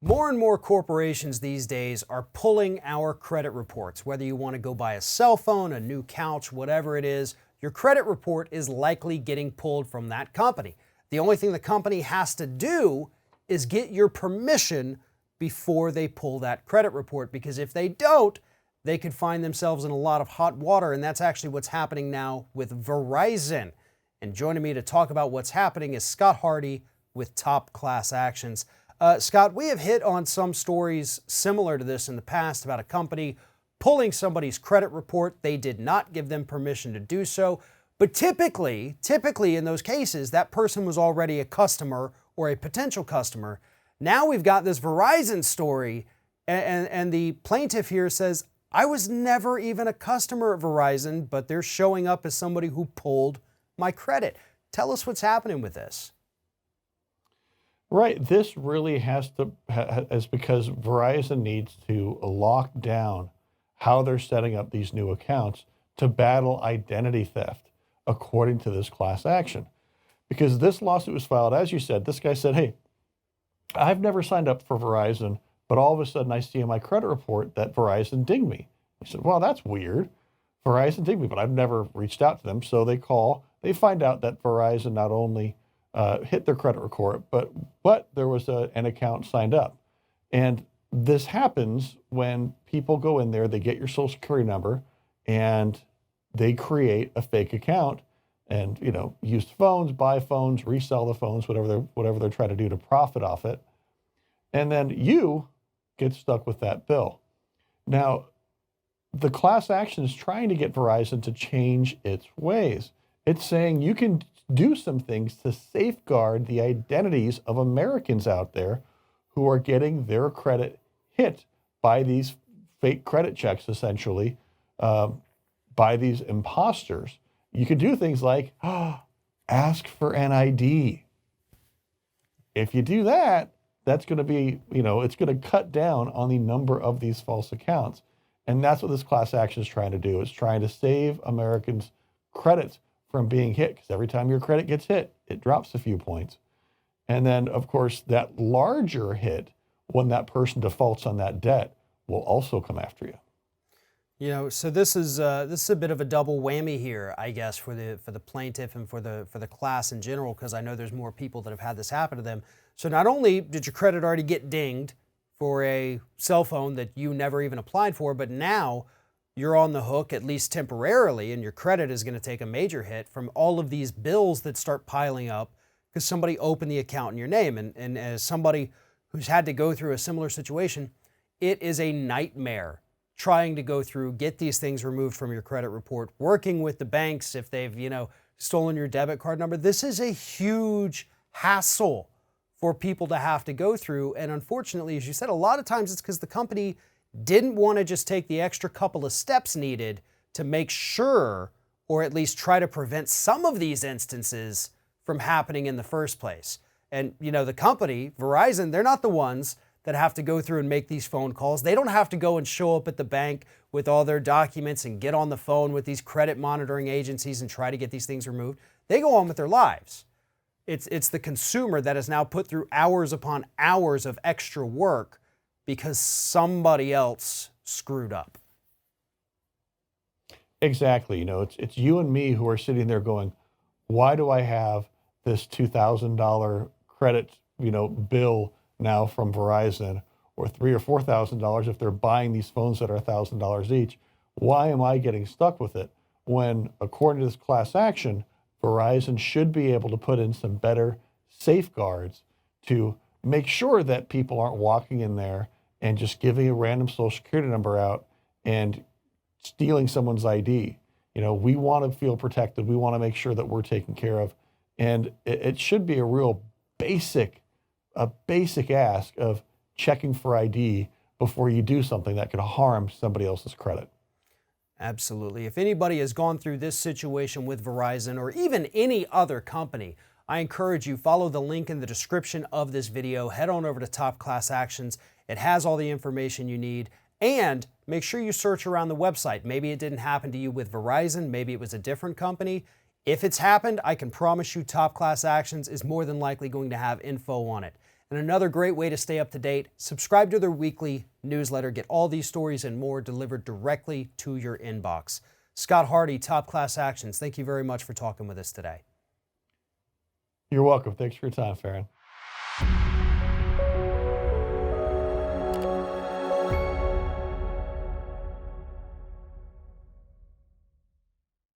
More and more corporations these days are pulling our credit reports. Whether you want to go buy a cell phone, a new couch, whatever it is, your credit report is likely getting pulled from that company. The only thing the company has to do is get your permission before they pull that credit report, because if they don't, they could find themselves in a lot of hot water, and that's actually what's happening now with Verizon. And joining me to talk about what's happening is Scott Hardy with Top Class Actions. Scott, we have hit on some stories similar to this in the past about a company pulling somebody's credit report. They did not give them permission to do so. But typically in those cases, that person was already a customer or a potential customer. Now we've got this Verizon story, and the plaintiff here says, I was never even a customer of Verizon, but they're showing up as somebody who pulled my credit. Tell us what's happening with this. Right. This really is because Verizon needs to lock down how they're setting up these new accounts to battle identity theft, according to this class action. Because this lawsuit was filed, as you said, this guy said, hey, I've never signed up for Verizon, but all of a sudden I see in my credit report that Verizon dinged me. He said, well, that's weird. Verizon dinged me, but I've never reached out to them. So they find out that Verizon not only hit their credit report, but there was an account signed up. And this happens when people go in there, they get your social security number, and they create a fake account and, use phones, buy phones, resell the phones, whatever they're trying to do to profit off it. And then you get stuck with that bill. Now, the class action is trying to get Verizon to change its ways. It's saying you can do some things to safeguard the identities of Americans out there who are getting their credit hit by these fake credit checks, essentially, by these imposters. You could do things like ask for an ID. If you do that, that's going to be, it's going to cut down on the number of these false accounts. And that's what this class action is trying to do. It's trying to save Americans' credits from being hit, because every time your credit gets hit, it drops a few points. And then, of course, that larger hit, when that person defaults on that debt, will also come after you. So this is a bit of a double whammy here, I guess, for the plaintiff and for the class in general, because I know there's more people that have had this happen to them. So not only did your credit already get dinged for a cell phone that you never even applied for, but now you're on the hook, at least temporarily, and your credit is going to take a major hit from all of these bills that start piling up because somebody opened the account in your name. And as somebody who's had to go through a similar situation, it is a nightmare trying to go through, get these things removed from your credit report, working with the banks if they've, stolen your debit card number. This is a huge hassle for people to have to go through. And unfortunately, as you said, a lot of times it's because the company didn't want to just take the extra couple of steps needed to make sure, or at least try to prevent some of these instances from happening in the first place. And, the company, Verizon, they're not the ones that have to go through and make these phone calls. They don't have to go and show up at the bank with all their documents and get on the phone with these credit monitoring agencies and try to get these things removed. They go on with their lives. It's the consumer that is now put through hours upon hours of extra work because somebody else screwed up. Exactly. It's you and me who are sitting there going, why do I have this $2,000 credit, bill now from Verizon, or $3,000 or $4,000 if they're buying these phones that are $1,000 each? Why am I getting stuck with it? When, according to this class action, Verizon should be able to put in some better safeguards to make sure that people aren't walking in there and just giving a random social security number out and stealing someone's ID. We want to feel protected. We want to make sure that we're taken care of. And it should be a real basic ask of checking for ID before you do something that could harm somebody else's credit. Absolutely. If anybody has gone through this situation with Verizon or even any other company, I encourage you, follow the link in the description of this video. Head on over to Top Class Actions. It has all the information you need. And make sure you search around the website. Maybe it didn't happen to you with Verizon. Maybe it was a different company. If it's happened, I can promise you Top Class Actions is more than likely going to have info on it. And another great way to stay up to date, subscribe to their weekly newsletter. Get all these stories and more delivered directly to your inbox. Scott Hardy, Top Class Actions, thank you very much for talking with us today. You're welcome. Thanks for your time, Farron.